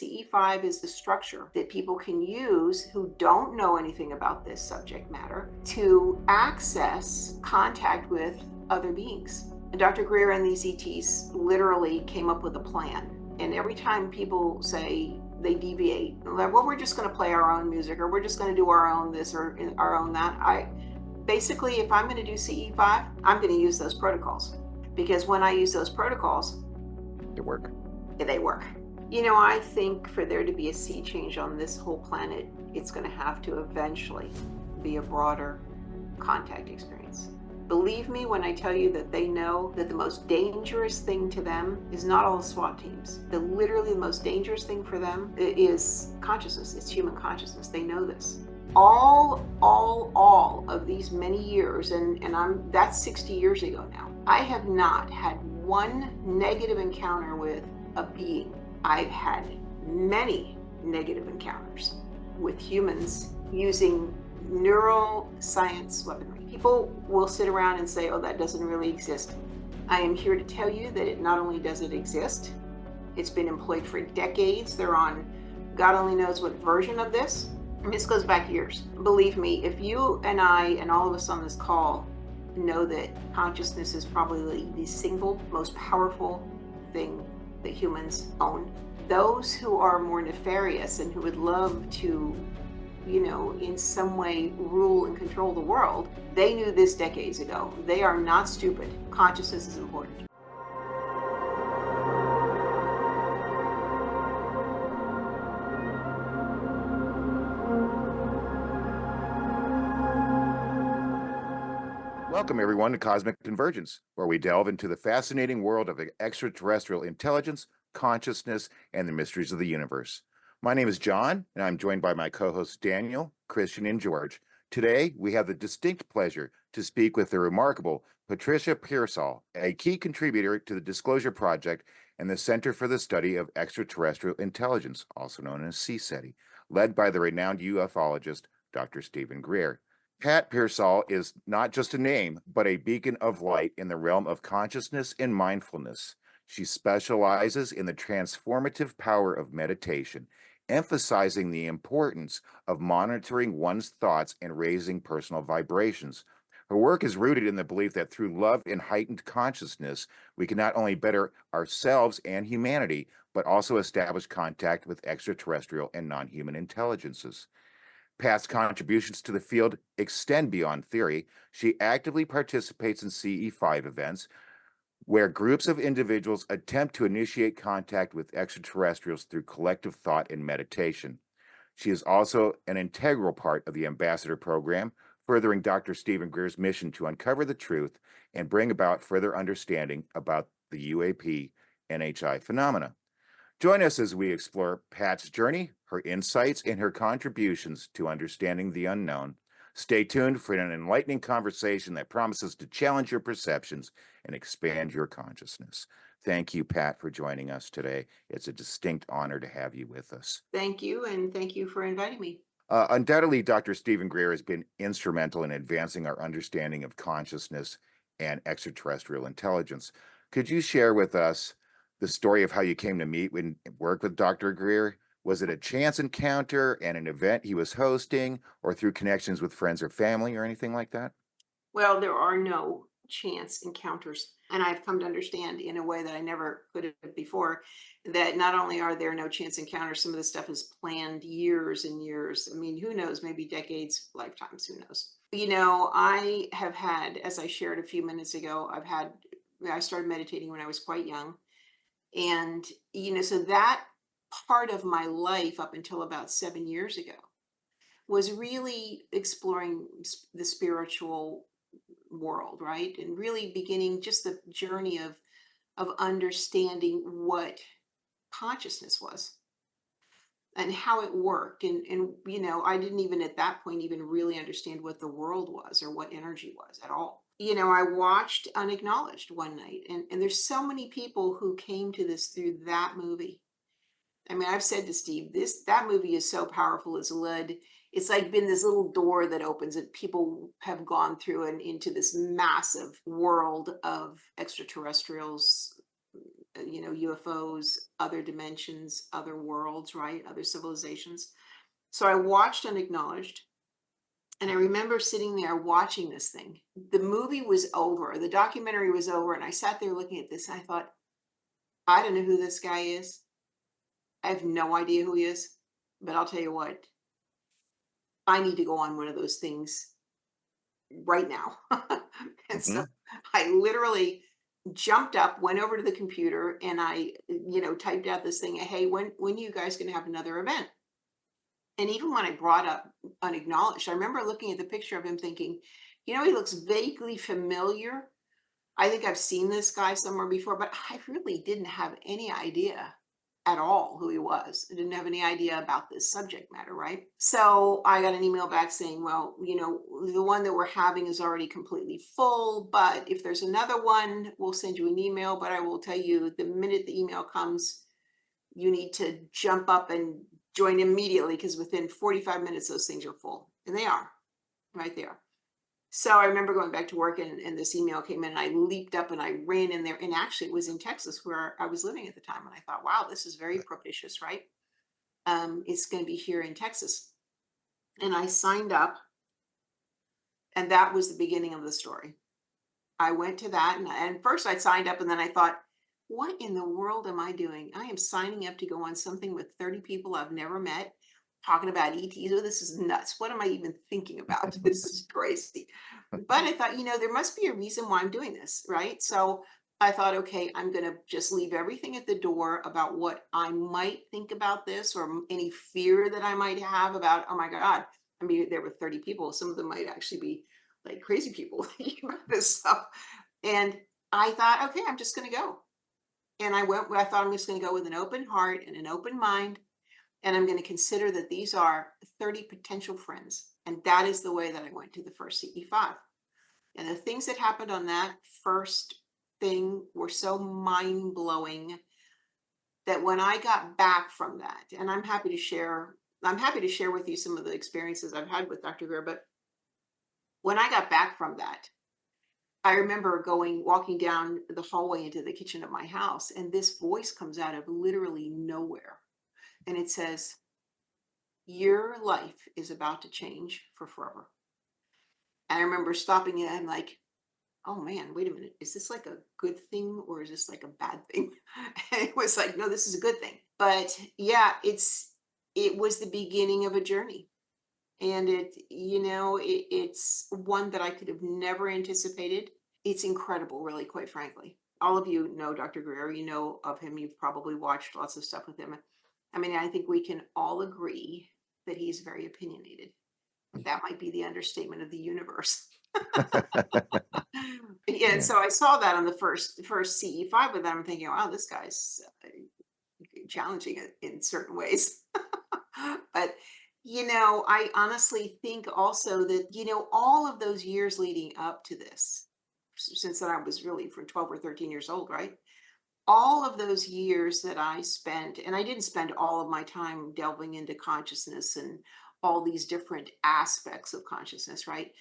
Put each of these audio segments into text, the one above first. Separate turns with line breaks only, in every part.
CE5 is the structure that people can use who don't know anything about this subject matter to access contact with other beings. And Dr. Greer and these ETs literally came up with a plan. And every time people say they deviate, like, well, we're just going to play our own music, or we're just going to do our own this or our own that. Basically, if I'm going to do CE5, I'm going to use those protocols, because when I use those protocols,
They work.
they work. I think for there to be a sea change on this whole planet, it's going to have to eventually be a broader contact experience. Believe me when I tell you that they know that the most dangerous thing to them is not all the SWAT teams. Literally the most dangerous thing for them is consciousness. It's human consciousness. They know this. All of these many years, and that's 60 years ago now, I have not had one negative encounter with a being. I've had many negative encounters with humans using neuroscience weaponry. People will sit around and say, oh, that doesn't really exist. I am here to tell you that it not only does it exist, it's been employed for decades. They're on God only knows what version of this. This goes back years. Believe me, if you and I and all of us on this call know that consciousness is probably the single most powerful thing that humans own, those who are more nefarious and who would love to, in some way rule and control the world, they knew this decades ago. They are not stupid. Consciousness is important.
Welcome, everyone, to Cosmic Convergence, where we delve into the fascinating world of extraterrestrial intelligence, consciousness, and the mysteries of the universe. My name is John, and I'm joined by my co-hosts Daniel, Christian, and George. Today, we have the distinct pleasure to speak with the remarkable Patricia Pearsall, a key contributor to the Disclosure Project and the Center for the Study of Extraterrestrial Intelligence, also known as CSETI, led by the renowned ufologist Dr. Stephen Greer. Pat Pearsall is not just a name, but a beacon of light in the realm of consciousness and mindfulness. She specializes in the transformative power of meditation, emphasizing the importance of monitoring one's thoughts and raising personal vibrations. Her work is rooted in the belief that through love and heightened consciousness, we can not only better ourselves and humanity, but also establish contact with extraterrestrial and non-human intelligences. Pat's contributions to the field extend beyond theory. She actively participates in CE5 events where groups of individuals attempt to initiate contact with extraterrestrials through collective thought and meditation. She is also an integral part of the Ambassador Program, furthering Dr. Stephen Greer's mission to uncover the truth and bring about further understanding about the UAP NHI phenomena. Join us as we explore Pat's journey, her insights, and her contributions to understanding the unknown. Stay tuned for an enlightening conversation that promises to challenge your perceptions and expand your consciousness. Thank you, Pat, for joining us today. It's a distinct honor to have you with us.
Thank you, and thank you for inviting me.
Undoubtedly, Dr. Stephen Greer has been instrumental in advancing our understanding of consciousness and extraterrestrial intelligence. Could you share with us the story of how you came to meet and work with Dr. Greer? Was it a chance encounter and an event he was hosting, or through connections with friends or family or anything like that?
Well, there are no chance encounters. And I've come to understand in a way that I never could have before that not only are there no chance encounters, some of this stuff is planned years and years. I mean, who knows, maybe decades, lifetimes, who knows? I have had, as I shared a few minutes ago, I started meditating when I was quite young. And, so that part of my life up until about 7 years ago was really exploring the spiritual world, right? And really beginning just the journey of understanding what consciousness was and how it worked. And I didn't even at that point even really understand what the world was or what energy was at all. I watched Unacknowledged one night, and there's so many people who came to this through that movie. I mean, I've said to Steve, that movie is so powerful. It's like been this little door that opens and people have gone through and into this massive world of extraterrestrials, UFOs, other dimensions, other worlds, right? Other civilizations. So I watched Unacknowledged, and I remember sitting there watching this thing. The movie was over, the documentary was over, and I sat there looking at this, and I thought, I don't know who this guy is. I have no idea who he is, but I'll tell you what, I need to go on one of those things right now. And so
Mhm.
I literally jumped up, went over to the computer, and I, typed out this thing, hey, when are you guys going to have another event? And even when I brought up Unacknowledged, I remember looking at the picture of him thinking, he looks vaguely familiar. I think I've seen this guy somewhere before, but I really didn't have any idea at all who he was. I didn't have any idea about this subject matter, right? So I got an email back saying, well, the one that we're having is already completely full, but if there's another one, we'll send you an email. But I will tell you, the minute the email comes, you need to jump up and join immediately, because within 45 minutes, those things are full. And they are right there. So I remember going back to work, and this email came in, and I leaped up and I ran in there. And actually, it was in Texas where I was living at the time. And I thought, wow, this is very propitious, right? It's going to be here in Texas. And I signed up, and that was the beginning of the story. I went to that, and first I signed up, and then I thought, what in the world am I doing? I am signing up to go on something with 30 people I've never met, talking about ETs. Oh, this is nuts. What am I even thinking about? This is crazy. But I thought, there must be a reason why I'm doing this, right? So I thought, okay, I'm going to just leave everything at the door about what I might think about this, or any fear that I might have about, oh my God, I mean, there were 30 people. Some of them might actually be like crazy people thinking about this stuff. And I thought, okay, I'm just going to go. And I thought I'm just going to go with an open heart and an open mind. And I'm going to consider that these are 30 potential friends. And that is the way that I went to the first CE5. And the things that happened on that first thing were so mind blowing that when I got back from that, and I'm happy to share with you some of the experiences I've had with Dr. Greer, but when I got back from that, I remember walking down the hallway into the kitchen of my house, and this voice comes out of literally nowhere. And it says, your life is about to change for forever. And I remember stopping it and like, oh man, wait a minute. Is this like a good thing, or is this like a bad thing? And it was like, no, this is a good thing. But yeah, it was the beginning of a journey. And it's one that I could have never anticipated. It's incredible, really, quite frankly. All of you know Dr. Greer, you know of him, you've probably watched lots of stuff with him. I mean, I think we can all agree that he's very opinionated. That might be the understatement of the universe. Yeah, and
Yeah.
so I saw that on the first CE5 with them. I'm thinking, wow, this guy's challenging it in certain ways. But I honestly think also that all of those years leading up to this, since then I was really from 12 or 13 years old, right? All of those years that I spent, and I didn't spend all of my time delving into consciousness and all these different aspects of consciousness, right?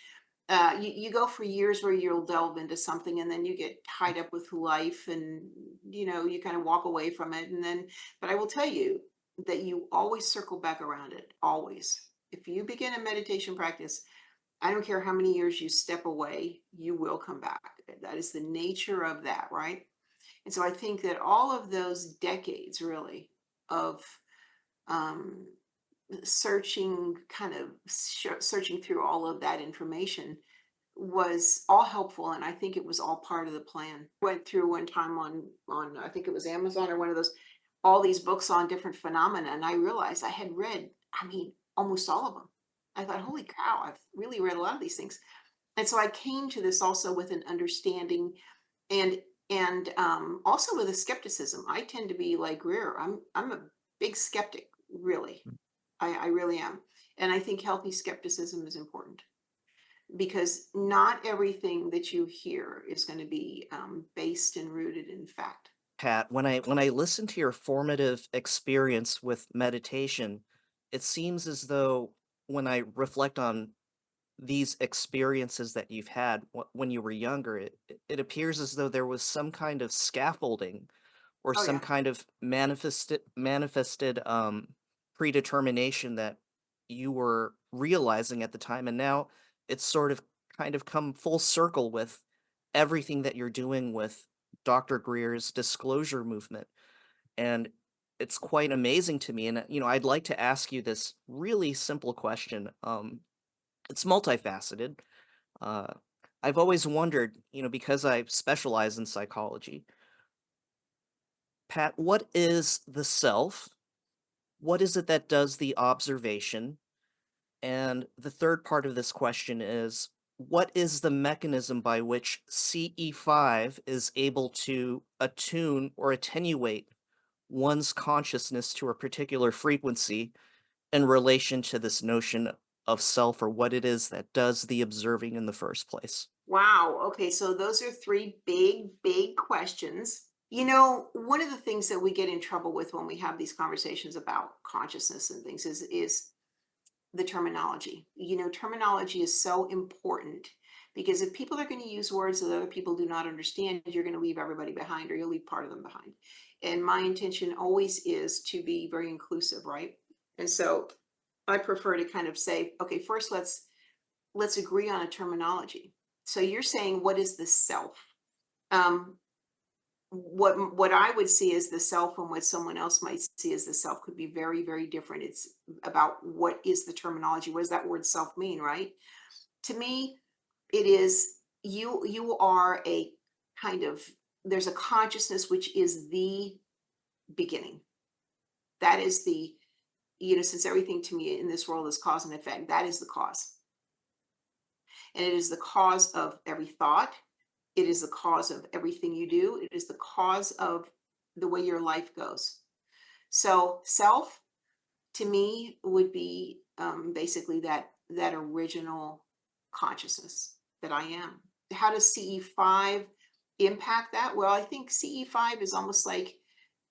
You go for years where you'll delve into something, and then you get tied up with life, and you kind of walk away from it, and then, but I will tell you that you always circle back around it, always. If you begin a meditation practice, I don't care how many years you step away, you will come back. That is the nature of that, right? And so I think that all of those decades really of um, searching, kind of searching through all of that information was all helpful, and I think it was all part of the plan. Went through one time on I think it was Amazon or one of those, all these books on different phenomena, and I realized I had read, I mean, almost all of them. I thought, holy cow, I've really read a lot of these things. And so I came to this also with an understanding, and also with a skepticism. I tend to be like Greer. I'm a big skeptic, really. I really am. And I think healthy skepticism is important, because not everything that you hear is going to be based and rooted in fact.
Pat, when I listen to your formative experience with meditation, it seems as though when I reflect on these experiences that you've had when you were younger, it appears as though there was some kind of scaffolding or
Oh
some
yeah.
kind of manifested predetermination that you were realizing at the time, and now it's sort of kind of come full circle with everything that you're doing with Dr. Greer's disclosure movement. And it's quite amazing to me. And I'd like to ask you this really simple question. It's multifaceted. Uh, I've always wondered, because I specialize in psychology, Pat, what is the self? What is it that does the observation? And the third part of this question is, what is the mechanism by which CE5 is able to attune or attenuate one's consciousness to a particular frequency in relation to this notion of self, or what it is that does the observing in the first place?
Wow. Okay. So those are three big questions. One of the things that we get in trouble with when we have these conversations about consciousness and things is the terminology. Terminology is so important because if people are going to use words that other people do not understand, you're going to leave everybody behind or you'll leave part of them behind. And my intention always is to be very inclusive, right? And so I prefer to kind of say, okay, first let's agree on a terminology. So you're saying, what is the self? Um, what I would see as the self and what someone else might see as the self could be very different. It's about what is the terminology. What does that word self mean, right? To me, it is you are a kind of, there's a consciousness which is the beginning. That is the, since everything to me in this world is cause and effect, that is the cause. And it is the cause of every thought. It is the cause of everything you do. It is the cause of the way your life goes. So self to me would be basically that original consciousness that I am. How does CE5 impact that? Well, I think CE5 is almost like,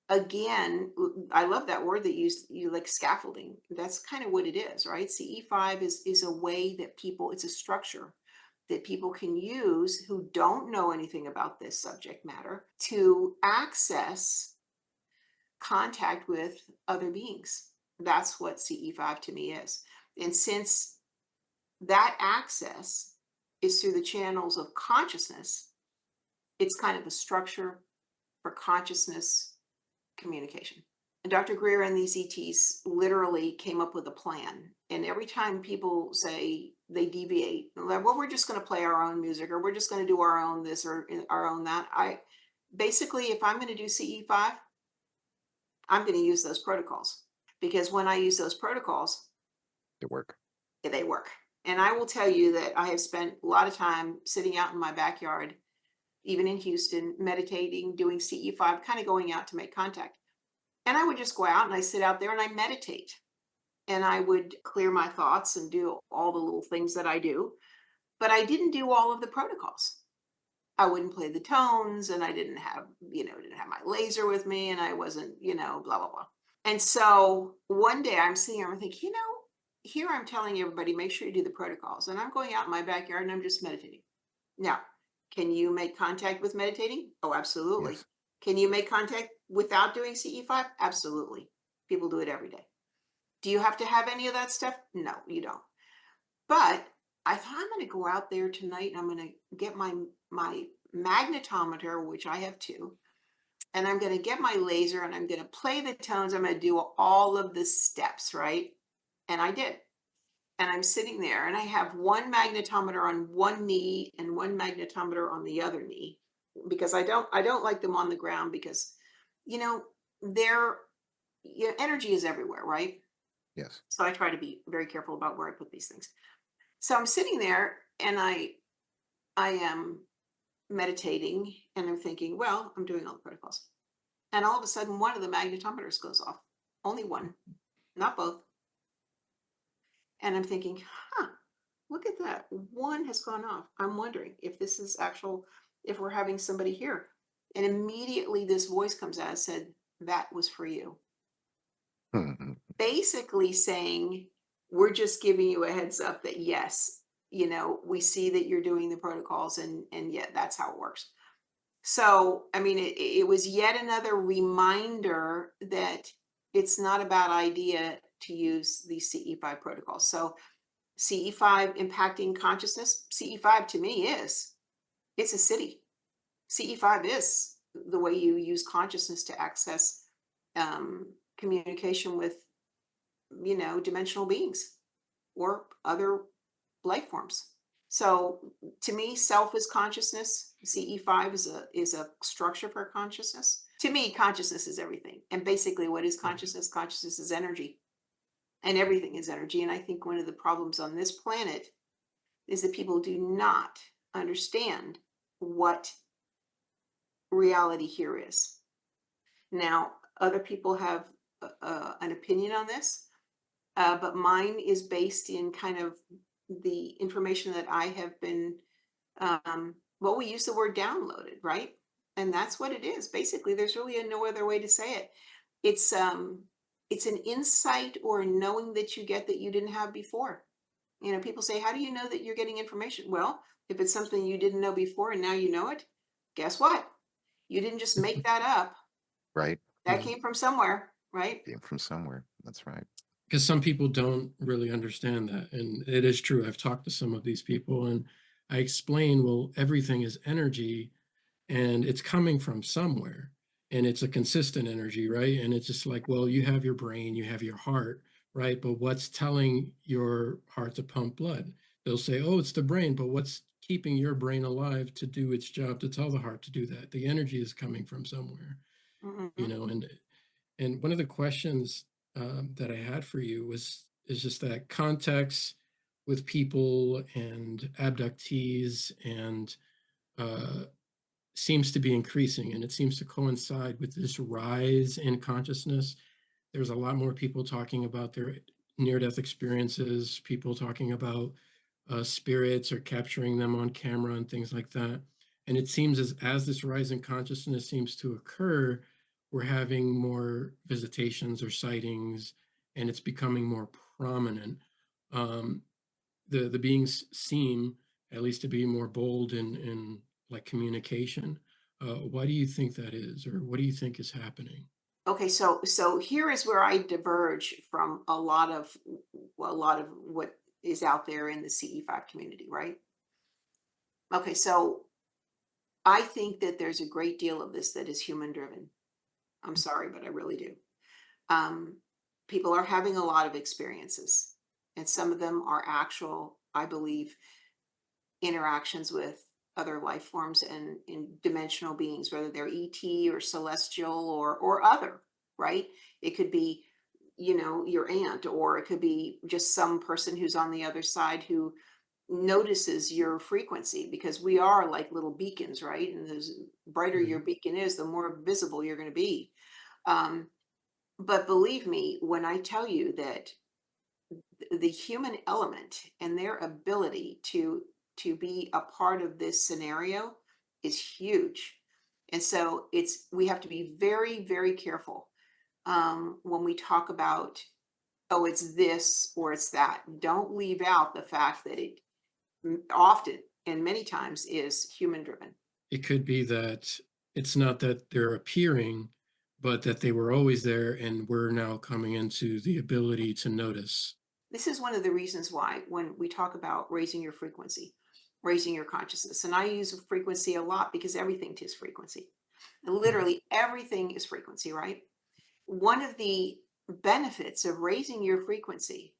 again, I love that word that you like, scaffolding. That's kind of what it is, right? CE5 is a way that people, it's a structure that people can use who don't know anything about this subject matter to access contact with other beings. That's what CE5 to me is. And since that access is through the channels of consciousness, it's kind of a structure for consciousness communication. And Dr. Greer and these ETs literally came up with a plan. And every time people say they deviate, like, well, we're just going to play our own music, or we're just going to do our own this or our own that. I basically, if I'm going to do CE5, I'm going to use those protocols, because when I use those protocols,
To work.
they work. And I will tell you that I have spent a lot of time sitting out in my backyard, even in Houston, meditating, doing CE5, kind of going out to make contact. And I would just go out and I sit out there and I meditate. And I would clear my thoughts and do all the little things that I do. But I didn't do all of the protocols. I wouldn't play the tones, and I didn't have my laser with me, and I wasn't, blah, blah, blah. And so one day I'm sitting here and I think, here I'm telling everybody, make sure you do the protocols. And I'm going out in my backyard and I'm just meditating. Now, can you make contact with meditating? Oh, absolutely.
Yes.
Can you make contact without doing CE5? Absolutely. People do it every day. Do you have to have any of that stuff? No, you don't. But I thought, I'm going to go out there tonight and I'm going to get my magnetometer, which I have two, and I'm going to get my laser and I'm going to play the tones. I'm going to do all of the steps, right? And I did. And I'm sitting there and I have one magnetometer on one knee and one magnetometer on the other knee, because I don't like them on the ground, because you know their energy is everywhere, right?
Yes.
So I try to be very careful about where I put these things. So I'm sitting there and I am meditating and I'm thinking, well, I'm doing all the protocols. And all of a sudden one of the magnetometers goes off. Only one, not both. And I'm thinking, look at that. One has gone off. I'm wondering if this is actual, if we're having somebody here. And immediately this voice comes out and said, that was for you. Basically saying, we're just giving you a heads up that yes, we see that you're doing the protocols, and yet that's how it works. So, I mean, it was yet another reminder that it's not a bad idea to use these CE5 protocols. So, CE5 impacting consciousness, CE5 to me is it's a city. CE5 is the way you use consciousness to access communication with, dimensional beings or other life forms. So to me, self is consciousness. CE5 is a structure for consciousness. To me, consciousness is everything. And basically, what is consciousness? Consciousness is energy, and everything is energy. And I think one of the problems on this planet is that people do not understand what reality here is. Now, other people have an opinion on this, but mine is based in kind of the information that I have been, well, we use the word downloaded, right? And that's what it is. Basically, there's really no other way to say it. It's an insight or a knowing that you get that you didn't have before. People say, how do you know that you're getting information? Well, if it's something you didn't know before and now you know it, guess what? You didn't just make that up.
Right?
That came from somewhere, right?
Came from somewhere. That's right.
Because some people don't really understand that. And it is true. I've talked to some of these people and I explain, well, everything is energy and it's coming from somewhere and it's a consistent energy, right? And it's just like, well, you have your brain, you have your heart, right? But what's telling your heart to pump blood? They'll say, oh, it's the brain, but what's keeping your brain alive to do its job to tell the heart to do that? The energy is coming from somewhere,
Mm-hmm.
and one of the questions that I had for you is just that context with people and abductees and uh, seems to be increasing, and it seems to coincide with this rise in consciousness. There's a lot more people talking about their near-death experiences, people talking about spirits or capturing them on camera and things like that. And it seems as this rise in consciousness seems to occur, we're having more visitations or sightings, and it's becoming more prominent. Um, the beings seem at least to be more bold in like communication. Why do you think that is, or what do you think is happening?
Okay, so here is where I diverge from a lot of what is out there in the CE5 community, right? Okay, so I think that there's a great deal of this that is human driven. I'm sorry, but I really do. Um, People are having a lot of experiences, and some of them are actual, I believe, interactions with other life forms and in dimensional beings, whether they're ET or celestial or other, right? It could be, your aunt, or it could be just some person who's on the other side who notices your frequency, because we are like little beacons, right? And the brighter your
Mhm.
beacon is, the more visible you're going to be. Um, but believe me when I tell you that the human element and their ability to be a part of this scenario is huge. And so we have to be very, very careful when we talk about, oh, it's this or it's that. Don't leave out the fact that it often and many times is human driven.
It could be that it's not that they're appearing, but that they were always there and we're now coming into the ability to notice.
This is one of the reasons why when we talk about raising your frequency, raising your consciousness, and I use frequency a lot because everything is frequency. Literally everything is frequency, right? One of the benefits of raising your frequency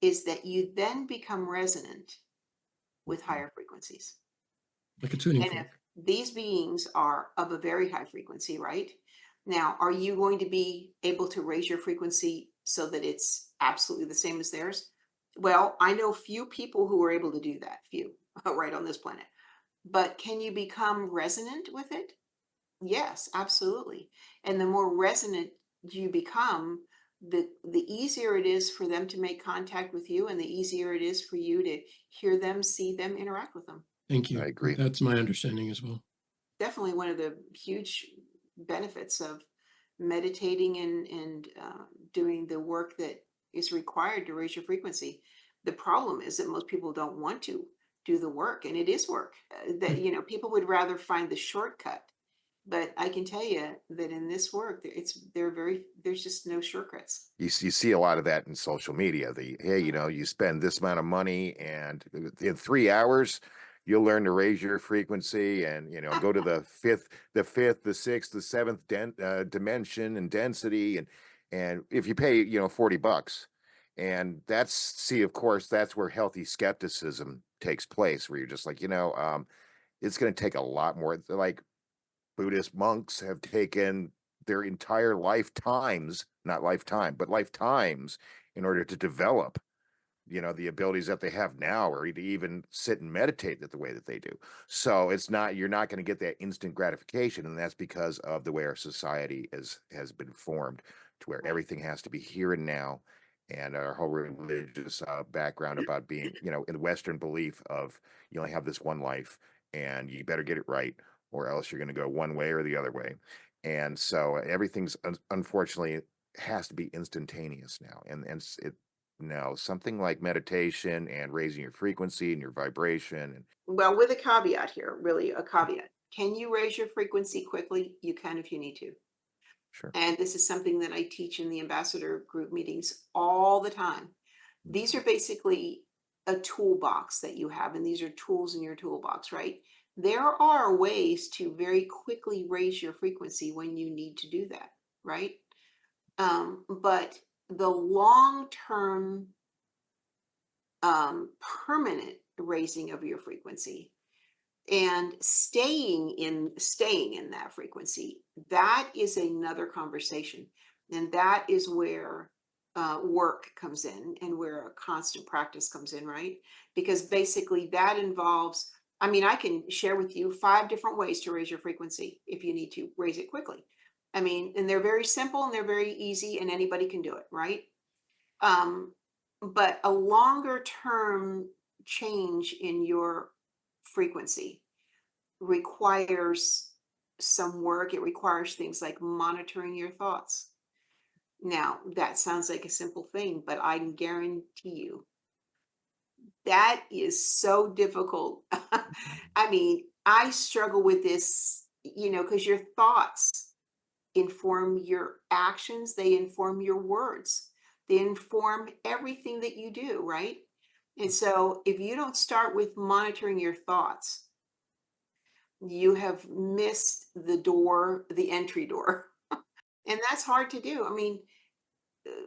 is that you then become resonant with higher frequencies.
Like a tuning
And if
fork.
these beings are of a very high frequency, right? Now, are you going to be able to raise your frequency so that it's absolutely the same as theirs? Well, I know few people who are able to do that, few, right, on this planet. But can you become resonant with it? Yes, absolutely. And the more resonant you become, the easier it is for them to make contact with you, and the easier it is for you to hear them, see them, interact with them.
Thank
I
you.
agree.
That's my understanding as well.
Definitely one of the huge benefits of meditating and doing the work that is required to raise your frequency. The problem is that most people don't want to. do the work, and it is work. That people would rather find the shortcut, but I can tell you that in this work, there's just no shortcuts.
You see a lot of that in social media. Hey, you spend this amount of money, and in 3 hours, you'll learn to raise your frequency, and go to the fifth, the sixth, the seventh dimension and density, and if you pay $40, and of course, that's where healthy skepticism takes place, where you're just like, it's going to take a lot more. Like Buddhist monks have taken their entire lifetimes, not lifetime, but lifetimes, in order to develop, the abilities that they have now, or to even sit and meditate the way that they do. So you're not going to get that instant gratification. And that's because of the way our society has been formed, to where everything has to be here and now. And our whole religious background about being, in the Western belief of you only have this one life and you better get it right, or else you're going to go one way or the other way. And so everything's unfortunately has to be instantaneous now. And something like meditation and raising your frequency and your vibration. And
Well, with a caveat here, really a caveat. Can you raise your frequency quickly? You can if you need to.
sure.
And this is something that I teach in the ambassador group meetings all the time. These are basically a toolbox that you have, and these are tools in your toolbox, right? There are ways to very quickly raise your frequency when you need to do that, right? But the long-term permanent raising of your frequency and staying in that frequency, that is another conversation, and that is where work comes in, and where a constant practice comes in, right? Because basically that involves, I can share with you 5 different ways to raise your frequency if you need to raise it quickly. And they're very simple and they're very easy, and anybody can do it, right? But a longer term change in your frequency requires some work. It requires things like monitoring your thoughts. Now, that sounds like a simple thing, but I can guarantee you that is so difficult. I struggle with this, because your thoughts inform your actions, they inform your words, they inform everything that you do, right? And so if you don't start with monitoring your thoughts, you have missed the entry door. And that's hard to do.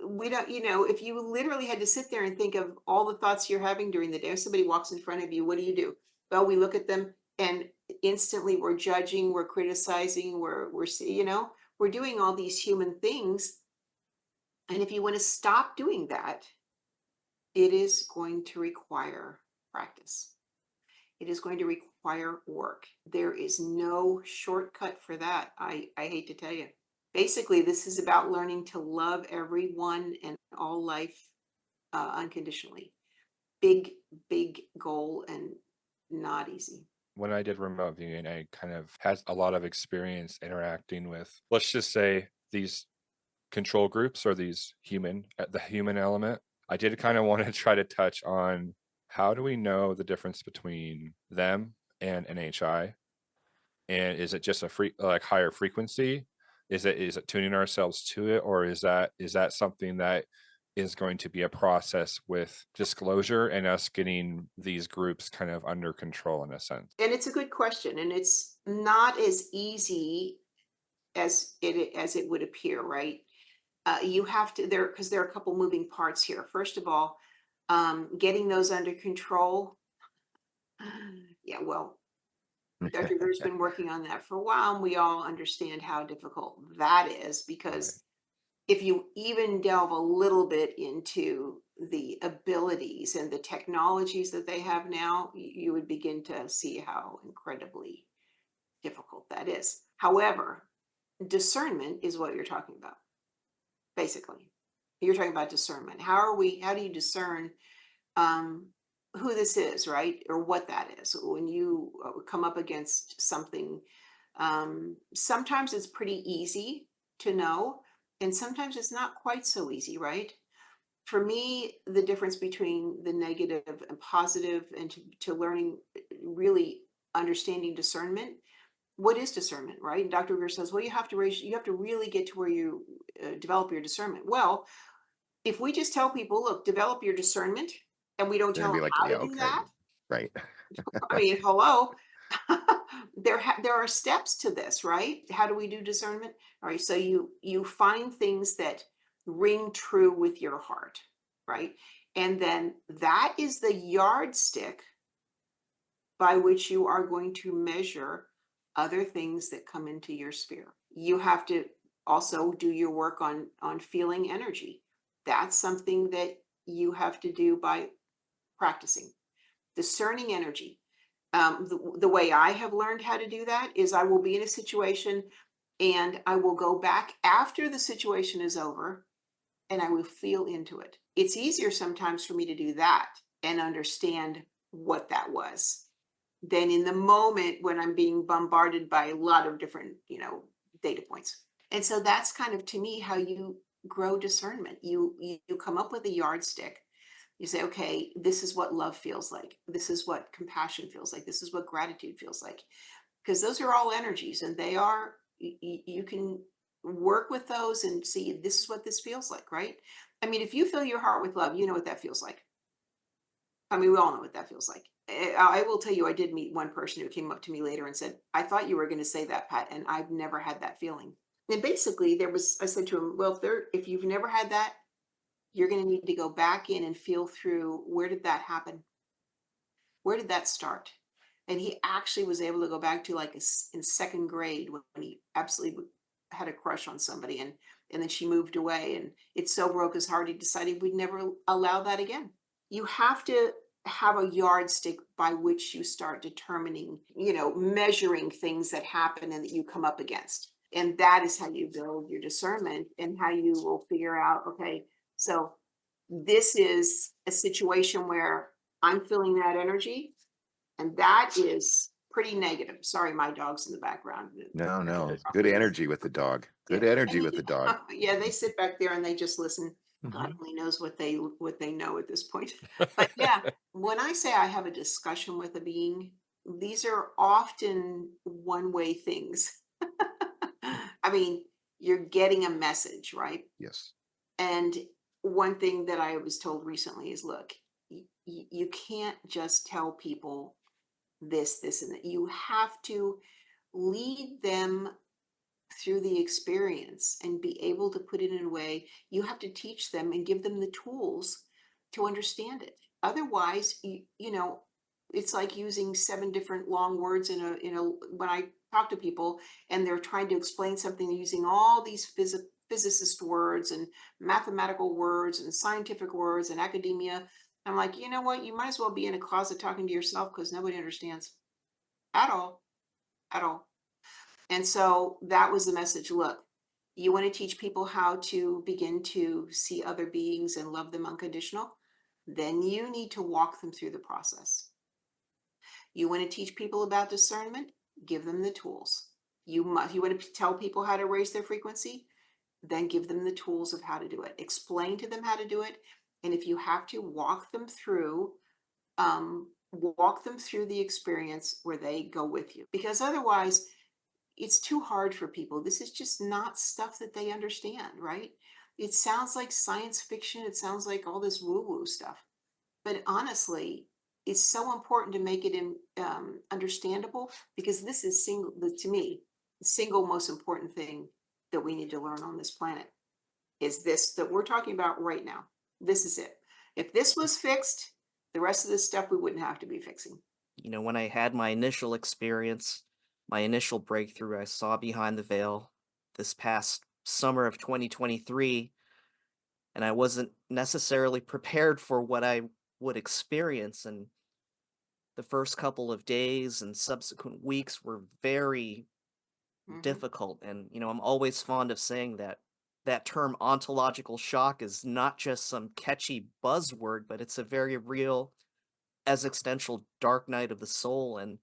We don't, if you literally had to sit there and think of all the thoughts you're having during the day, if somebody walks in front of you, what do? Well, we look at them and instantly we're judging, we're criticizing, we're doing all these human things. And if you want to stop doing that, it is going to require practice. It is going to require work. There is no shortcut for that. I hate to tell you. Basically, this is about learning to love everyone and all life unconditionally. Big, big goal, and not easy.
When I did remote viewing, I kind of had a lot of experience interacting with, let's just say, these control groups, or the human element. I did kind of want to try to touch on, how do we know the difference between them and an HI? And is it just a higher frequency? Is it tuning ourselves to it, or is that something that is going to be a process with disclosure and us getting these groups kind of under control in a sense?
And it's a good question, and it's not as easy as it would appear, right? You have to because there are a couple moving parts here. First of all, getting those under control. Yeah, well, Dr. Greer's been working on that for a while, and we all understand how difficult that is, because if you even delve a little bit into the abilities and the technologies that they have now, you would begin to see how incredibly difficult that is. However, discernment is what you're talking about. Basically, you're talking about discernment. How do you discern who this is, right? Or what that is when you come up against something. Sometimes it's pretty easy to know, and sometimes it's not quite so easy, right? For me, the difference between the negative and positive, and to learning, really understanding discernment. What is discernment, right? And Dr. Greer says, well, you have to really get to where you develop your discernment. Well, if we just tell people, look, develop your discernment, and we don't
They're
tell
gonna
them
be like,
how
yeah,
to do
okay,
that,
right.
I mean, hello. There are steps to this, right? How do we do discernment? All right, so you find things that ring true with your heart, right? And then that is the yardstick by which you are going to measure other things that come into your sphere. You have to also do your work on feeling energy. That's something that you have to do by practicing. Discerning energy. The way I have learned how to do that is I will be in a situation and I will go back after the situation is over and I will feel into it. It's easier sometimes for me to do that and understand what that was than in the moment when I'm being bombarded by a lot of different, data points. And so that's kind of, to me, how you grow discernment. You come up with a yardstick. You say, okay, this is what love feels like. This is what compassion feels like. This is what gratitude feels like. Because those are all energies, and they are, you can work with those and see, this is what this feels like, right? I mean, if you fill your heart with love, you know what that feels like. I mean, we all know what that feels like. I will tell you, I did meet one person who came up to me later and said, I thought you were going to say that, Pat, and I've never had that feeling. And basically, I said to him, well, if you've never had that, you're going to need to go back in and feel through, where did that happen? Where did that start? And he actually was able to go back to like in second grade when he absolutely had a crush on somebody, and then she moved away, and it so broke his heart he decided we'd never allow that again. You have to have a yardstick by which you start determining, measuring things that happen and that you come up against. And that is how you build your discernment and how you will figure out, okay, so this is a situation where I'm feeling that energy, and that is pretty negative. Sorry, my dog's in the background.
No, good energy with the dog. Good energy with the dog.
Yeah, they sit back there and they just listen. God
Mhm.
only knows what they know at this point. But yeah, when I say I have a discussion with a being, these are often one-way things. I mean, you're getting a message, right?
Yes.
And one thing that I was told recently is, look, you can't just tell people this, and that. You have to lead them through the experience and be able to put it in a way. You have to teach them and give them the tools to understand it. Otherwise, it's like using 7 different long words when I talk to people and they're trying to explain something using all these physicist words and mathematical words and scientific words and academia. I'm like, you know what? You might as well be in a closet talking to yourself, because nobody understands at all, at all. And so that was the message. Look, you want to teach people how to begin to see other beings and love them unconditional, then you need to walk them through the process. You want to teach people about discernment, give them the tools. You want to tell people how to raise their frequency, then give them the tools of how to do it. Explain to them how to do it. And if you have to, walk them through the experience where they go with you. Because otherwise, it's too hard for people. This is just not stuff that they understand, right? It sounds like science fiction. It sounds like all this woo-woo stuff. But honestly, it's so important to make it understandable, because this is to me, the single most important thing that we need to learn on this planet is this that we're talking about right now. This is it. If this was fixed, the rest of this stuff we wouldn't have to be fixing.
When I had my initial experience, my initial breakthrough, I saw behind the veil this past summer of 2023, and I wasn't necessarily prepared for what I would experience. And the first couple of days and subsequent weeks were very
Mhm.
difficult. And, I'm always fond of saying that that term ontological shock is not just some catchy buzzword, but it's a very real existential dark night of the soul. And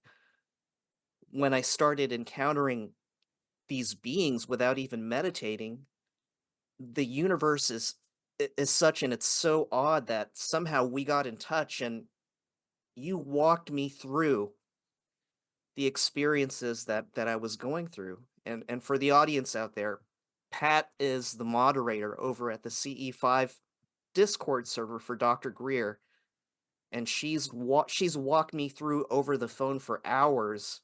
when I started encountering these beings without even meditating, the universe is is such, and it's so odd that somehow we got in touch and you walked me through the experiences that I was going through. And for the audience out there, Pat is the moderator over at the CE5 Discord server for Dr. Greer, and she's walked me through over the phone for hours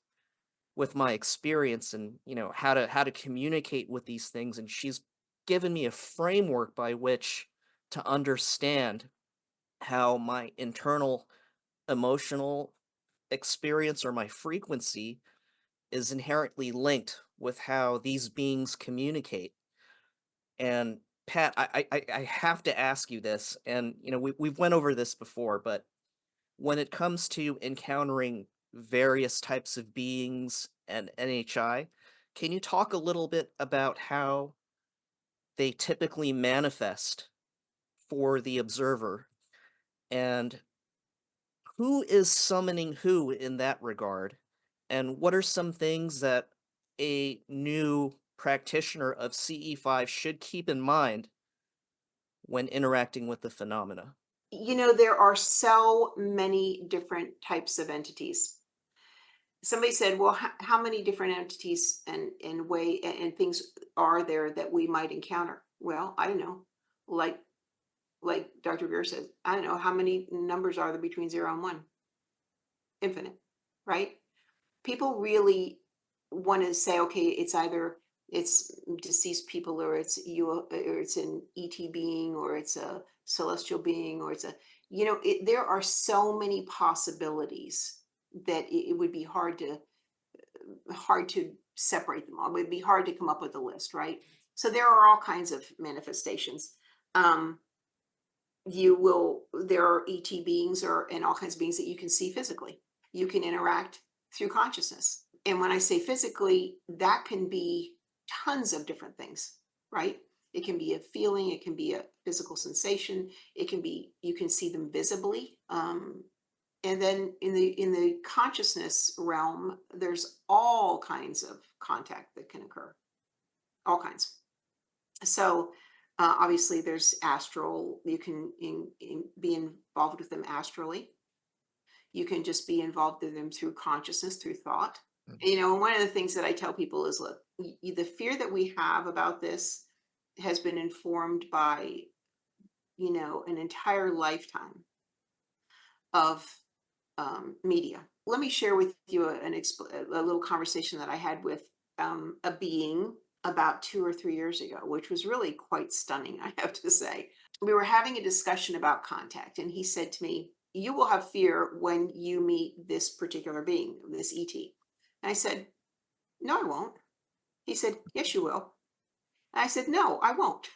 with my experience and, how to communicate with these things, and she's given me a framework by which to understand how my internal emotional experience or my frequency is inherently linked with how these beings communicate. And Pat, I have to ask you this, and we've went over this before, but when it comes to encountering various types of beings and NHI, can you talk a little bit about how they typically manifest for the observer, and who is summoning who in that regard? And what are some things that a new practitioner of CE5 should keep in mind when interacting with the phenomena?
There are so many different types of entities. Somebody said, well, how many different entities and things are there that we might encounter? Well, I don't know. Like Dr. Greer said, I don't know how many numbers are there between 0 and 1. Infinite, right? People really want to say, okay, it's deceased people, or it's or it's an ET being, or it's a celestial being, or there are so many possibilities that it would be hard to separate them all. It would be hard to come up with a list, right? So there are all kinds of manifestations. There are ET beings and all kinds of beings that you can see physically. You can interact through consciousness. And when I say physically, that can be tons of different things, right? It can be a feeling, it can be a physical sensation, you can see them visibly. And then in the consciousness realm, there's all kinds of contact that can occur, all kinds. So obviously there's astral, you can be involved with them astrally. You can just be involved with them through consciousness, through thought. And one of the things that I tell people is, look, the fear that we have about this has been informed by, an entire lifetime of media. Let me share with you a little conversation that I had with a being about 2 or 3 years ago, which was really quite stunning, I have to say. We were having a discussion about contact, and he said to me, you will have fear when you meet this particular being, this ET. And I said, no, I won't. He said, yes, you will. And I said, no, I won't.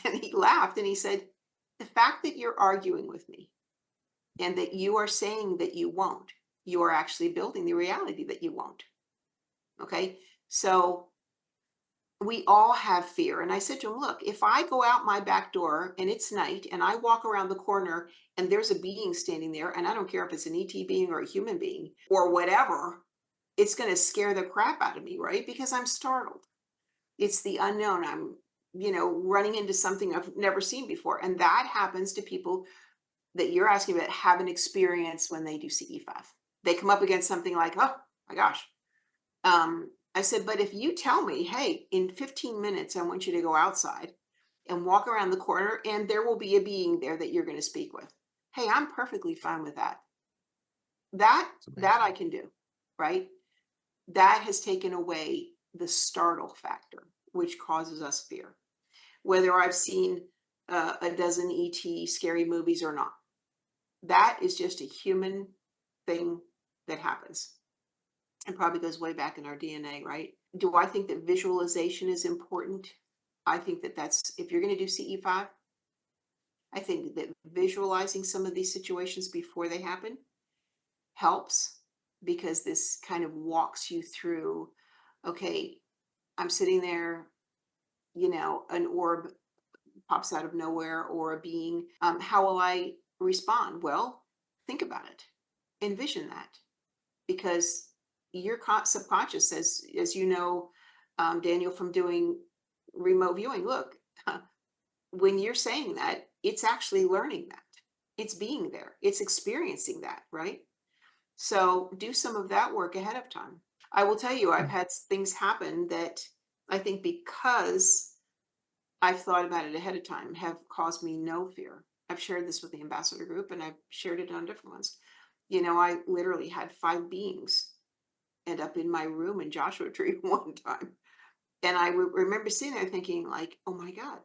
And he laughed and he said, the fact that you're arguing with me and that you are saying that you won't, you are actually building the reality that you won't. Okay. So we all have fear. And I said to him, look, if I go out my back door and it's night and I walk around the corner and there's a being standing there, and I don't care if it's an ET being or a human being or whatever, it's going to scare the crap out of me, right? Because I'm startled. It's the unknown. I'm, running into something I've never seen before. And that happens to people that you're asking about have an experience when they do CE5. They come up against something like, oh my gosh. I said, but if you tell me, hey, in 15 minutes, I want you to go outside and walk around the corner and there will be a being there that you're going to speak with. Hey, I'm perfectly fine with that. That I can do, right? That has taken away the startle factor, which causes us fear. Whether I've seen a dozen ET scary movies or not, that is just a human thing that happens. It probably goes way back in our DNA, right? Do I think that visualization is important? I think that's, if you're going to do CE5, I think that visualizing some of these situations before they happen helps, because this kind of walks you through, okay, I'm sitting there, an orb pops out of nowhere or a being. How will I respond? Well, think about it, envision that, because your subconscious, as you know, Daniel, from doing remote viewing, look, when you're saying that, it's actually learning that. It's being there. It's experiencing that, right? So do some of that work ahead of time. I will tell you, I've had things happen that I think because I've thought about it ahead of time have caused me no fear. I've shared this with the ambassador group and I've shared it on different ones. I literally had 5 beings end up in my room in Joshua Tree one time. And I remember sitting there thinking like, oh my God,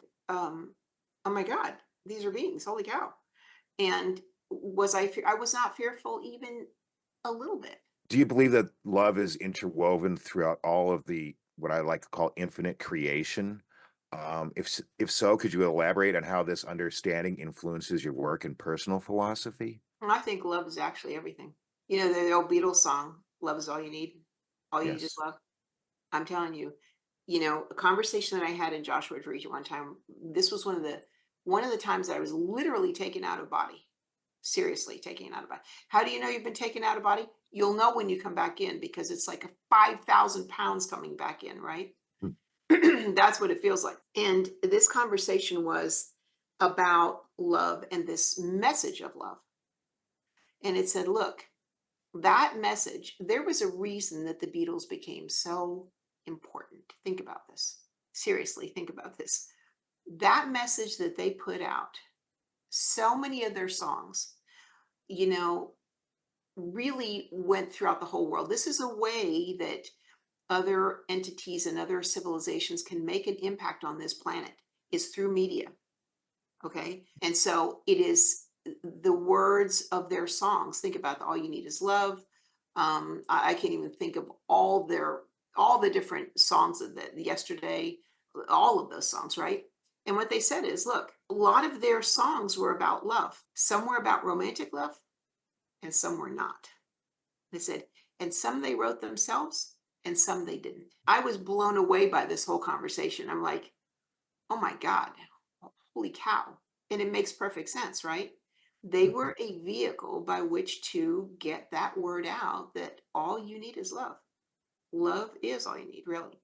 these are beings, holy cow. And I was not fearful even a little bit.
Do you believe that love is interwoven throughout all of the what I like to call infinite creation? If so, could you elaborate on how this understanding influences your work and personal philosophy?
And I think love is actually everything. The old Beatles song, "Love is all you need. All you need is
Yes.
love." I'm telling you, a conversation that I had in Joshua Tree one time. This was one of the times that I was literally taken out of body. Seriously, taken out of body. How do you know you've been taken out of body? You'll know when you come back in because it's like a 5,000 pounds coming back in, right?
Hmm.
That's what it feels like. And this conversation was about love and this message of love. And it said, look, that message, there was a reason that the Beatles became so important. Think about this. Seriously, think about this. That message that they put out, so many of their songs, you know, really went throughout the whole world. This is a way that other entities and other civilizations can make an impact on this planet is through media. Okay. And so it is the words of their songs. Think about all you need is love. I can't even think of all the different songs of the yesterday, all of those songs, right? And what they said is, look, a lot of their songs were about love. Some were about romantic love and some were not. They said, and some they wrote themselves and some they didn't. I was blown away by this whole conversation. I'm like, oh my God, holy cow. And it makes perfect sense, right? They were a vehicle by which to get that word out that all you need is love. Love is all you need, really.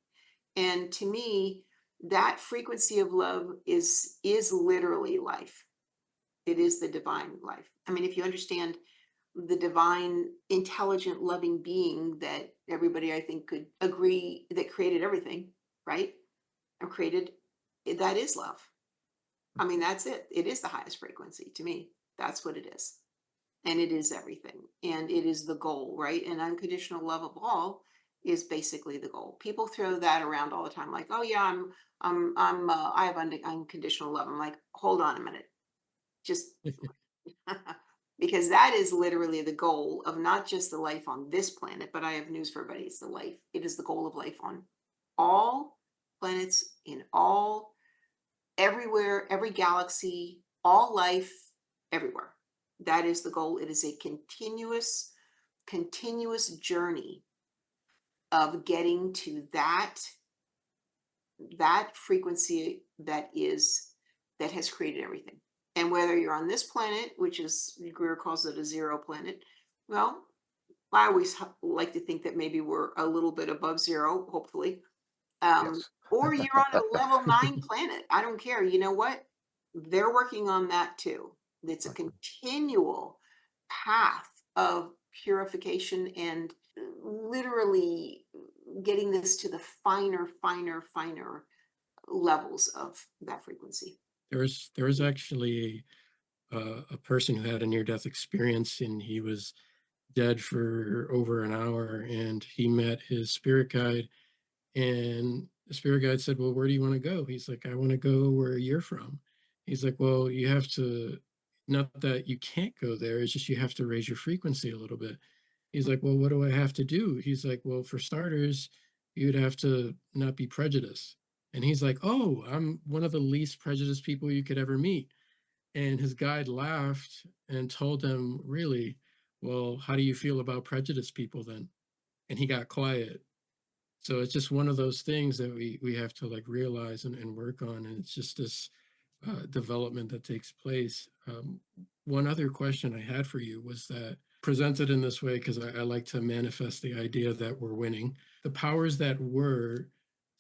And to me, that frequency of love is literally life. It is the divine life. I mean, if you understand the divine, intelligent, loving being that everybody I think could agree that created everything, right? And created, that is love. I mean, that's it. It is the highest frequency to me. That's what it is. And it is everything. And it is the goal, right? And unconditional love of all is basically the goal. People throw that around all the time, like, oh yeah, I have unconditional love. I'm like, hold on a minute. Just because that is literally the goal of not just the life on this planet, but I have news for everybody. It's the life. It is the goal of life on all planets, in all, everywhere, every galaxy, all life, everywhere. That is the goal. It is a continuous journey of getting to that frequency that has created everything. And whether you're on this planet, which is Greer calls it a zero planet, well, I always like to think that maybe we're a little bit above zero, hopefully.
Yes.
Or you're on a level 9 planet. I don't care. You know what? They're working on that too. It's a continual path of purification and literally getting this to the finer levels of that frequency.
There was actually a person who had a near-death experience, and he was dead for over an hour, and he met his spirit guide, and the spirit guide said, well, where do you want to go? He's like, I want to go where you're from. He's like, well, you have to, not that you can't go there, it's just you have to raise your frequency a little bit. He's like, well, what do I have to do? He's like, well, for starters, you'd have to not be prejudiced. And he's like, oh, I'm one of the least prejudiced people you could ever meet. And his guide laughed and told him, really, well, how do you feel about prejudiced people then? And he got quiet. So it's just one of those things that we have to like realize and work on. And it's just this development that takes place. One other question I had for you was that presented in this way, because I like to manifest the idea that we're winning. The powers that were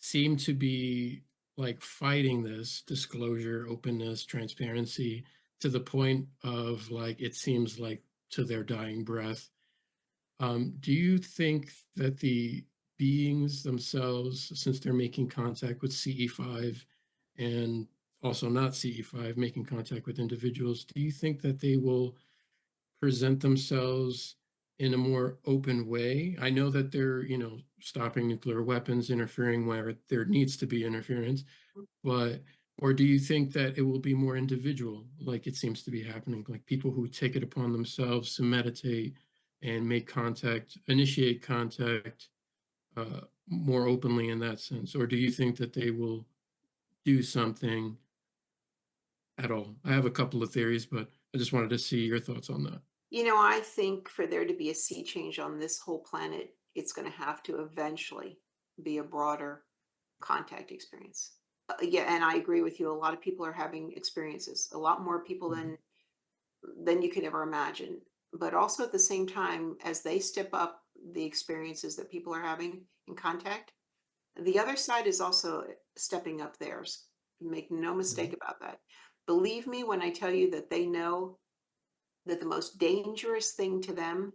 seem to be like fighting this disclosure, openness, transparency to the point of like it seems like to their dying breath. Do you think that the beings themselves, since they're making contact with CE5 and also not CE5, making contact with individuals, do you think that they will present themselves in a more open way? I know that they're, stopping nuclear weapons, interfering where there needs to be interference, but or do you think that it will be more individual, like it seems to be happening, like people who take it upon themselves to meditate and make contact, initiate contact more openly in that sense? Or do you think that they will do something at all? I have a couple of theories, but I just wanted to see your thoughts on that.
I think for there to be a sea change on this whole planet, it's going to have to eventually be a broader contact experience. Yeah, and I agree with you. A lot of people are having experiences, a lot more people
Mhm.
than you could ever imagine. But also at the same time, as they step up the experiences that people are having in contact, the other side is also stepping up theirs. Make no mistake
Mhm.
about that. Believe me when I tell you that they know that the most dangerous thing to them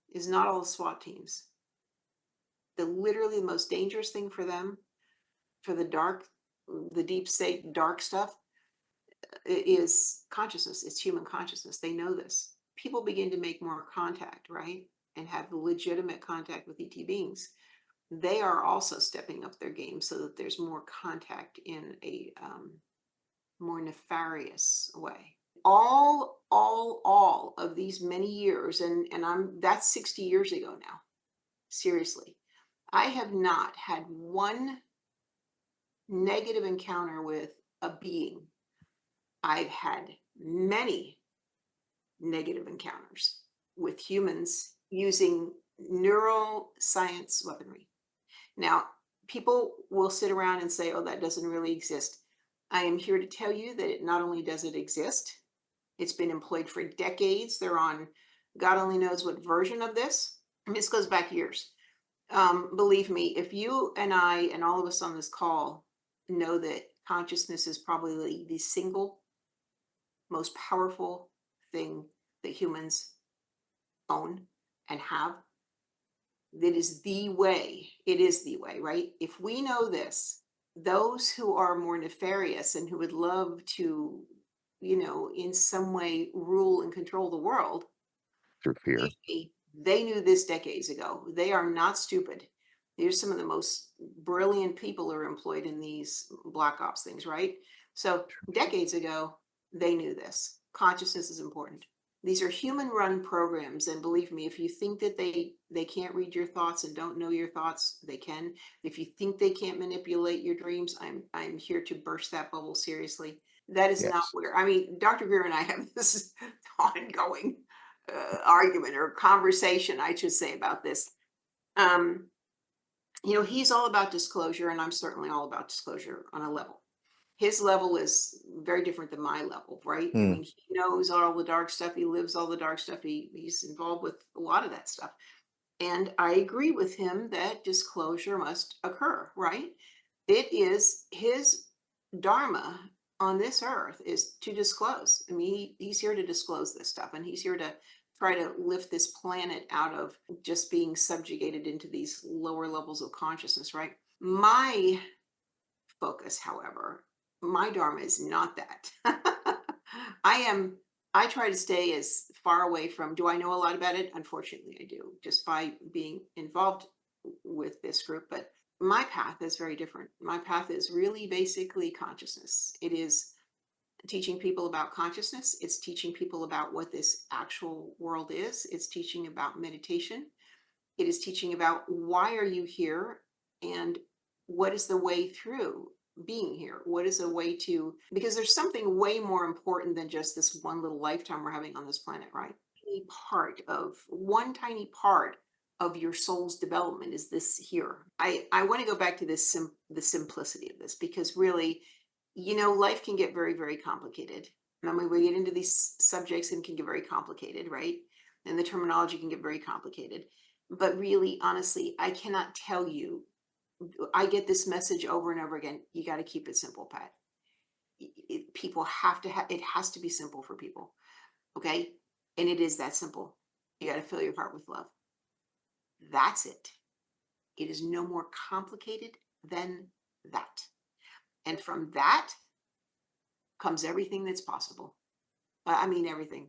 is not all the SWAT teams. The literally most dangerous thing for them, for the deep state dark stuff, is consciousness. It's human consciousness. They know this. People begin to make more contact, right? And have legitimate contact with ET beings. They are also stepping up their game so that there's more contact in a more nefarious way. All of these many years, and that's 60 years ago now. Seriously, I have not had one negative encounter with a being. I've had many negative encounters with humans using neuroscience weaponry. Now, people will sit around and say, oh, that doesn't really exist. I am here to tell you that it not only does it exist, it's been employed for decades. They're on God only knows what version of this. I mean, this goes back years. Believe me, if you and I and all of us on this call know that consciousness is probably the single most powerful thing that humans own and have, that is the way, it is the way, right? If we know this, those who are more nefarious and who would love to, in some way rule and control the world,
Through fear.
believe me, they knew this decades ago. They are not stupid. There's some of the most brilliant people who are employed in these black ops things, right? So decades ago, they knew this. Consciousness is important. These are human run programs, and believe me, if you think that they can't read your thoughts and don't know your thoughts, they can. If you think they can't manipulate your dreams, I'm here to burst that bubble. Seriously, that is not
Yes.
where, I mean, Dr. Greer and I have this ongoing argument or conversation, I should say, about this. Um, he's all about disclosure, and I'm certainly all about disclosure on a level. His level is very different than my level, right? I
Hmm.
mean, he knows all the dark stuff. He lives all the dark stuff. He's involved with a lot of that stuff. And I agree with him that disclosure must occur, right? It is his dharma on this earth is to disclose. I mean, he's here to disclose this stuff, and he's here to try to lift this planet out of just being subjugated into these lower levels of consciousness, right? My focus, however, my dharma is not that. I try to stay as far away from, do I know a lot about it? Unfortunately, I do, just by being involved with this group. But my path is very different. My path is really basically consciousness. It is teaching people about consciousness. It's teaching people about what this actual world is. It's teaching about meditation. It is teaching about why are you here and what is the way through being here? What is a way to, because there's something way more important than just this one little lifetime we're having on this planet, right? One tiny part of your soul's development is this here. I want to go back to the simplicity of this, because really, life can get very, very complicated. And I mean, we get into these subjects and can get very complicated, right? And the terminology can get very complicated. But really, honestly, I cannot tell you I get this message over and over again. You got to keep it simple, Pat. People have to it has to be simple for people. Okay. And it is that simple. You got to fill your heart with love. That's it. It is no more complicated than that. And from that comes everything that's possible. I mean, everything.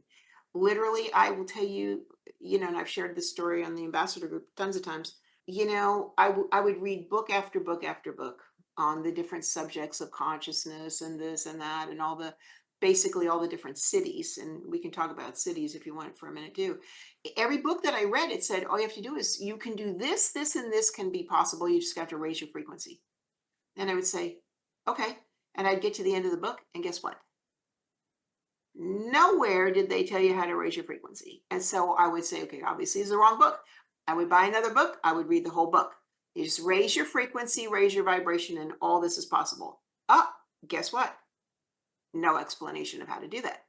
Literally, I will tell you, and I've shared this story on the ambassador group tons of times. I would read book after book after book on the different subjects of consciousness and this and that and basically all the different cities. And we can talk about cities if you want for a minute too. Every book that I read, it said, all you have to do is you can do this, this, and this can be possible. You just have to raise your frequency. And I would say, okay. And I'd get to the end of the book, and guess what? Nowhere did they tell you how to raise your frequency. And so I would say, okay, obviously it's the wrong book. I would buy another book. I would read the whole book. You just raise your frequency, raise your vibration, and all this is possible. Oh, guess what? No explanation of how to do that.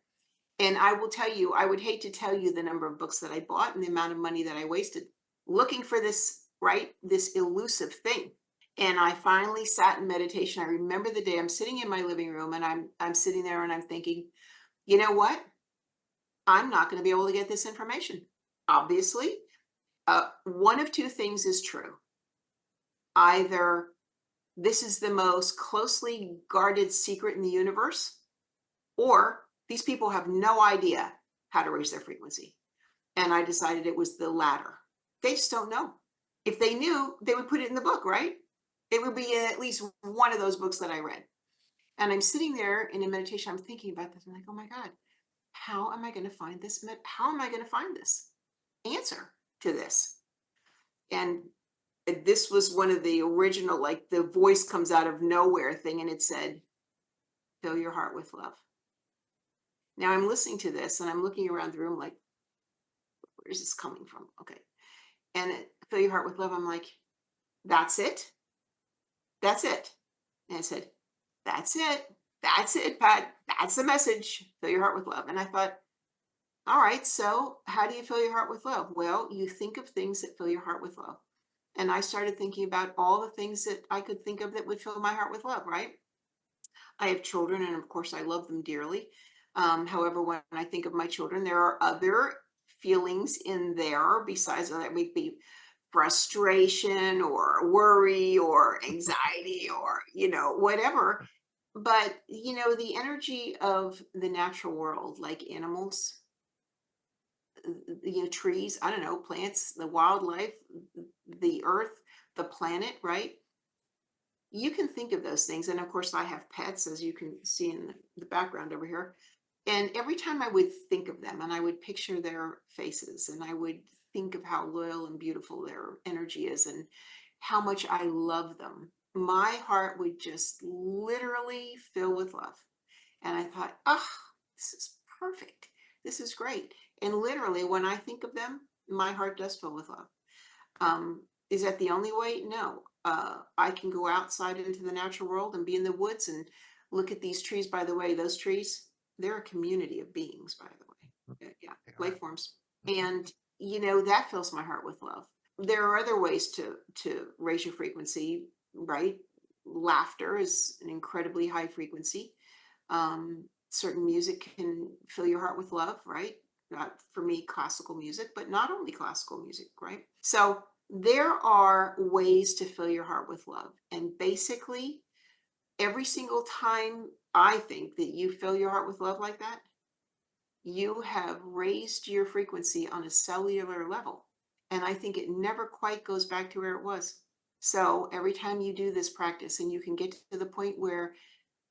And I will tell you, I would hate to tell you the number of books that I bought and the amount of money that I wasted looking for this, right? This elusive thing. And I finally sat in meditation. I remember the day I'm sitting in my living room and I'm sitting there and I'm thinking, you know what? I'm not going to be able to get this information. Obviously, one of two things is true. Either this is the most closely guarded secret in the universe, or these people have no idea how to raise their frequency. And I decided it was the latter. They just don't know. If they knew, they would put it in the book, right? It would be in at least one of those books that I read. And I'm sitting there in a meditation, I'm thinking about this. I'm like, oh my God, how am I going to find this? How am I going to find this answer to this? And this was one of the original, like the voice comes out of nowhere thing. And it said, fill your heart with love. Now I'm listening to this and I'm looking around the room like, where's this coming from? Okay. And fill your heart with love. I'm like, that's it. That's it. And I said, that's it. That's it, Pat. That's the message. Fill your heart with love. And I thought, all right, so how do you fill your heart with love? Well, you think of things that fill your heart with love. And I started thinking about all the things that I could think of that would fill my heart with love, right? I have children, and of course, I love them dearly. However, when I think of my children, there are other feelings in there besides that may be frustration or worry or anxiety or, whatever. But, the energy of the natural world, like animals, trees, I don't know, plants, the wildlife, the earth, the planet, right? You can think of those things. And of course, I have pets, as you can see in the background over here. And every time I would think of them and I would picture their faces and I would think of how loyal and beautiful their energy is and how much I love them, my heart would just literally fill with love. And I thought, oh, this is perfect. This is great. And literally, when I think of them, my heart does fill with love. Is that the only way? No. I can go outside into the natural world and be in the woods and look at these trees. By the way, those trees, they're a community of beings, by the way. Yeah, life forms. And, that fills my heart with love. There are other ways to raise your frequency, right? Laughter is an incredibly high frequency. Certain music can fill your heart with love, right? Not for me, classical music, but not only classical music, right? So there are ways to fill your heart with love. And basically, every single time I think that you fill your heart with love like that, you have raised your frequency on a cellular level. And I think it never quite goes back to where it was. So every time you do this practice and you can get to the point where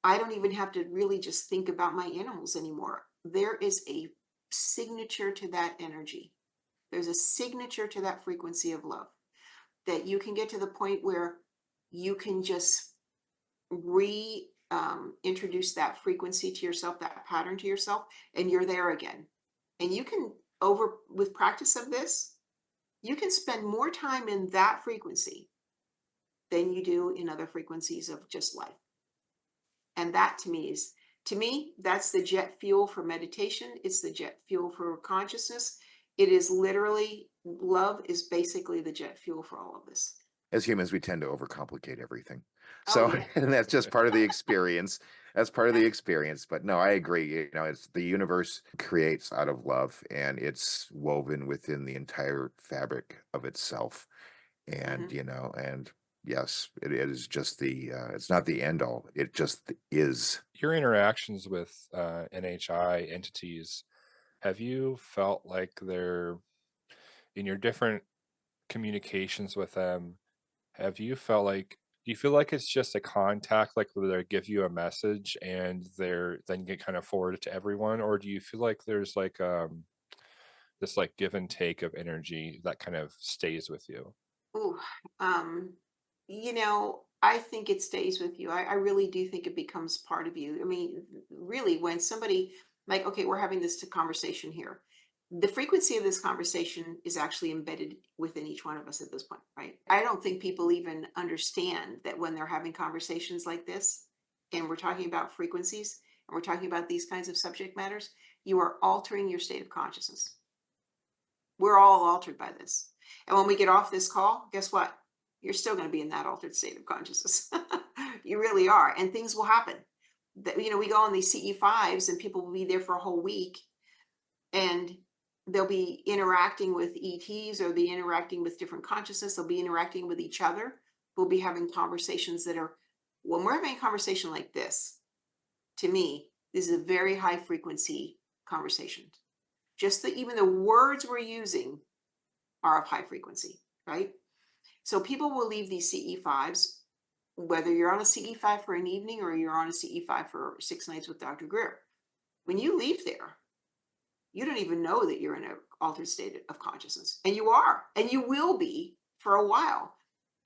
I don't even have to really just think about my animals anymore. There is a signature to that energy. There's a signature to that frequency of love that you can get to the point where you can just introduce that frequency to yourself, that pattern to yourself, and you're there again. And you can, with practice of this, you can spend more time in that frequency than you do in other frequencies of just life. And that to me, that's the jet fuel for meditation. It's the jet fuel for consciousness. It is literally, love is basically the jet fuel for all of this.
As humans, we tend to overcomplicate everything.
Oh,
So,
yeah.
and that's just part of the experience. That's part of the experience. But no, I agree. You know, it's the universe creates out of love, and it's woven within the entire fabric of itself. And,
Mhm.
you know, and yes, it is just it's not the end all. It just is.
Your interactions with NHI entities, have you felt like they're in your different communications with them? Have you felt like do you feel like it's just a contact, like where they give you a message and they're then get kind of forwarded to everyone, or do you feel like there's like this like give and take of energy that kind of stays with you?
Ooh, um, I think it stays with you. I really do think it becomes part of you. I mean, really, when somebody, like, okay, we're having this conversation here. The frequency of this conversation is actually embedded within each one of us at this point, right? I don't think people even understand that when they're having conversations like this, and we're talking about frequencies, and we're talking about these kinds of subject matters, you are altering your state of consciousness. We're all altered by this. And when we get off this call, guess what? You're still going to be in that altered state of consciousness. You really are. And things will happen. We go on these CE5s and people will be there for a whole week and they'll be interacting with ETs or be interacting with different consciousness. They'll be interacting with each other. We'll be having conversations when we're having a conversation like this, to me, this is a very high frequency conversation. Just even the words we're using are of high frequency, right? So people will leave these CE5s, whether you're on a CE5 for an evening or you're on a CE5 for 6 nights with Dr. Greer. When you leave there, you don't even know that you're in an altered state of consciousness. And you are, and you will be for a while.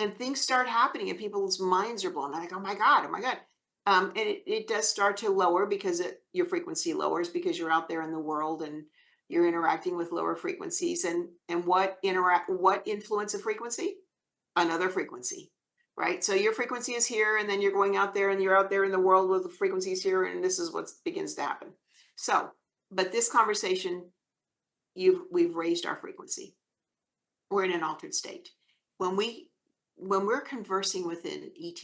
And things start happening and people's minds are blown. They're like, oh my God, oh my God. And it does start to lower because your frequency lowers because you're out there in the world and you're interacting with lower frequencies. And what influence a frequency? Another frequency, right? So your frequency is here, and then you're going out there and you're out there in the world with the frequencies here, and this is what begins to happen. So, but this conversation, we've raised our frequency. We're in an altered state. When we're conversing with an ET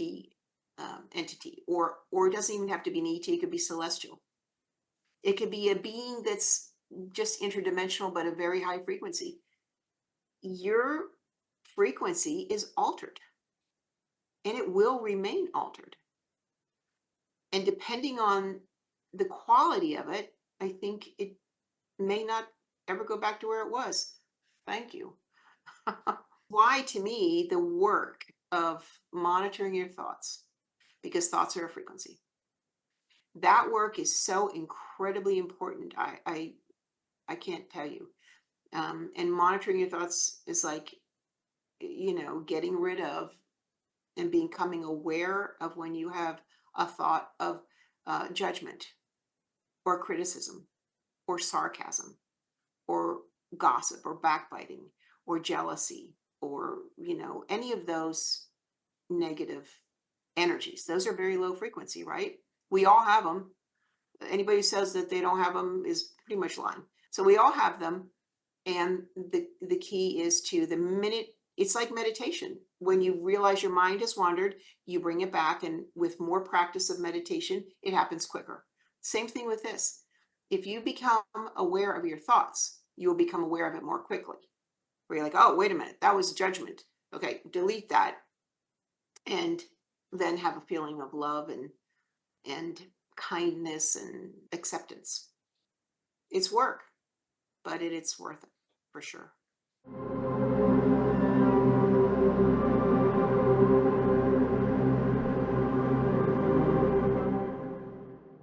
entity, or it doesn't even have to be an ET, it could be celestial. It could be a being that's just interdimensional, but a very high frequency. Your frequency is altered, and it will remain altered. And depending on the quality of it, I think it may not ever go back to where it was. Thank you. Why, to me, the work of monitoring your thoughts, because thoughts are a frequency. That work is so incredibly important. I can't tell you. And monitoring your thoughts is like, getting rid of and becoming aware of when you have a thought of judgment or criticism or sarcasm or gossip or backbiting or jealousy or any of those negative energies. Those are very low frequency, right? We all have them. Anybody who says that they don't have them is pretty much lying. So we all have them. And the key is the minute, it's like meditation. When you realize your mind has wandered, you bring it back. And with more practice of meditation, it happens quicker. Same thing with this. If you become aware of your thoughts, you will become aware of it more quickly. Where you're like, oh, wait a minute, that was judgment. Okay, delete that. And then have a feeling of love and kindness and acceptance. It's work, but it's worth it for sure.